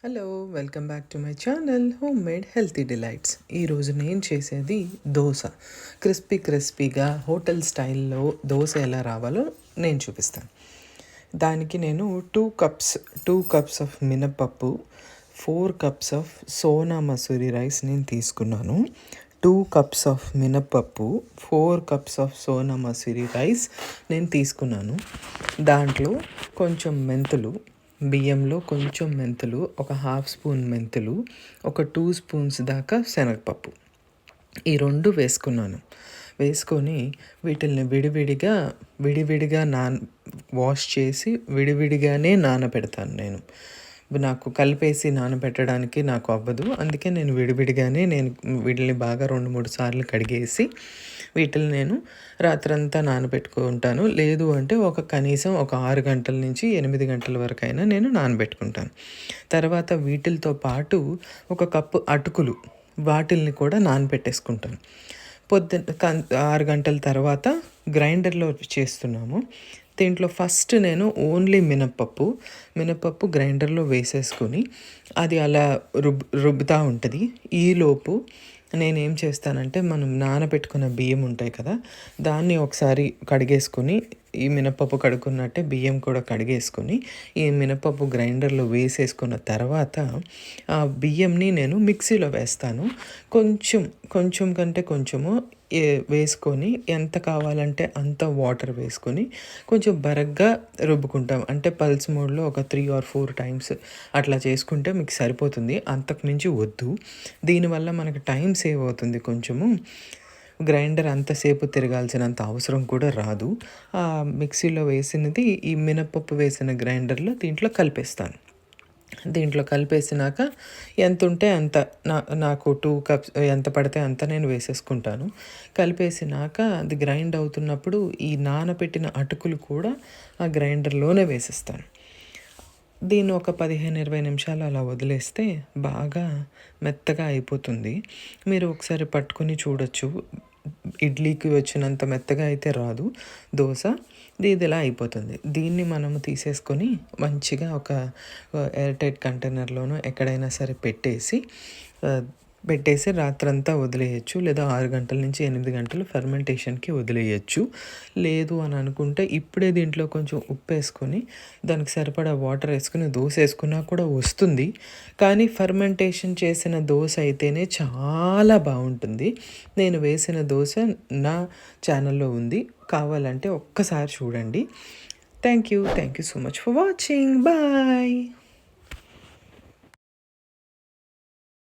Hello, welcome back to my channel home made healthy delights. ఈరోజు నేను చేసేది దోశ. క్రిస్పీగా హోటల్ స్టైల్లో దోశ ఎలా రావాలో నేను చూపిస్తాను. దానికి నేను టూ కప్స్ ఆఫ్ మినపప్పు, 4 cups of Sona Masuri rice నేను తీసుకున్నాను. 2 కప్స్ ఆఫ్ మినపప్పు, 4 cups of Sona Masuri rice నేను తీసుకున్నాను. దాంట్లో కొంచెం మెంతులు, బియ్యంలో కొంచెం మెంతులు, ఒక హాఫ్ స్పూన్ మెంతులు, ఒక 2 స్పూన్స్ దాకా శనగపప్పు, ఈ 2 వేసుకున్నాను. వేసుకొని వీటిల్ని విడివిడిగా వాష్ చేసి విడివిడిగానే నానబెడతాను. నాకు కలిపేసి నానబెట్టడానికి నాకు అవ్వదు. అందుకే నేను విడివిడిగానే వీటిని బాగా 2-3 సార్లు కడిగేసి వీటిని నేను రాత్రంతా నానబెట్టుకుంటాను. లేదు అంటే కనీసం ఒక 6 గంటల నుంచి 8 గంటల వరకైనా నేను నానబెట్టుకుంటాను. తర్వాత వీటితో పాటు 1 కప్పు అటుకులు, వాటిల్ని కూడా నానబెట్టేసుకుంటాను. 6 గంటల తర్వాత గ్రైండర్లో చేస్తున్నాము. దీంట్లో ఫస్ట్ నేను ఓన్లీ మినపప్పు గ్రైండర్లో వేసేసుకొని అది అలా రుబ్బుతూ ఉంటుంది. ఈలోపు నేనేం చేస్తానంటే, మనం నానబెట్టుకున్న బియ్యం ఉంటాయి కదా, దాన్ని ఒకసారి కడిగేసుకొని, ఈ మినపప్పు కడుక్కున్నట్టే బియ్యం కూడా కడిగేసుకొని ఈ మినపప్పు గ్రైండర్లో వేసేసుకున్న తర్వాత ఆ బియ్యంని నేను మిక్సీలో వేస్తాను. కొంచెం కంటే కొంచెము వేసుకొని, ఎంత కావాలంటే అంత వాటర్ వేసుకొని కొంచెం బరగ్గా రుబ్బుకుంటాం. అంటే పల్స్ మోడ్లో ఒక 3 or 4 టైమ్స్ అట్లా చేసుకుంటే మీకు సరిపోతుంది. అంతకు మించి వద్దు. దీనివల్ల మనకు టైం సేవ్ అవుతుంది. కొంచెము గ్రైండర్ అంతసేపు తిరగాల్సినంత అవసరం కూడా రాదు. మిక్సీలో వేసినది ఈ మినపప్పు వేసిన గ్రైండర్లో దీంట్లో కలిపేస్తాను. దీంట్లో కలిపేసినాక ఎంత ఉంటే అంత, నాకు 2 కప్స్ ఎంత పడితే అంత నేను వేసేసుకుంటాను. కలిపేసినాక అది గ్రైండ్ అవుతున్నప్పుడు ఈ నానబెట్టిన అటుకులు కూడా ఆ గ్రైండర్లోనే వేసేస్తాను. దీన్ని ఒక 15-20 నిమిషాలు అలా వదిలేస్తే బాగా మెత్తగా అయిపోతుంది. మీరు ఒకసారి పట్టుకొని చూడొచ్చు. ఇడ్లీకి వచ్చినంత మెత్తగా అయితే రాదు దోశ. ఇది ఇలా అయిపోతుంది. దీన్ని మనము తీసేసుకొని మంచిగా ఒక ఎయిర్ టైట్ కంటైనర్లోనూ ఎక్కడైనా సరే పెట్టేసి రాత్రంతా వదిలేయచ్చు. లేదా 6 గంటల నుంచి 8 గంటలు ఫెర్మెంటేషన్కి వదిలేయచ్చు. లేదు అని అనుకుంటే ఇప్పుడే దీంట్లో కొంచెం ఉప్పు వేసుకొని దానికి సరిపడా వాటర్ వేసుకుని దోశ వేసుకున్నా కూడా వస్తుంది. కానీ ఫెర్మెంటేషన్ చేసిన దోశ అయితేనే చాలా బాగుంటుంది. నేను వేసిన దోశ నా ఛానల్లో ఉంది, కావాలంటే ఒక్కసారి చూడండి. Thank you so much for watching. Bye.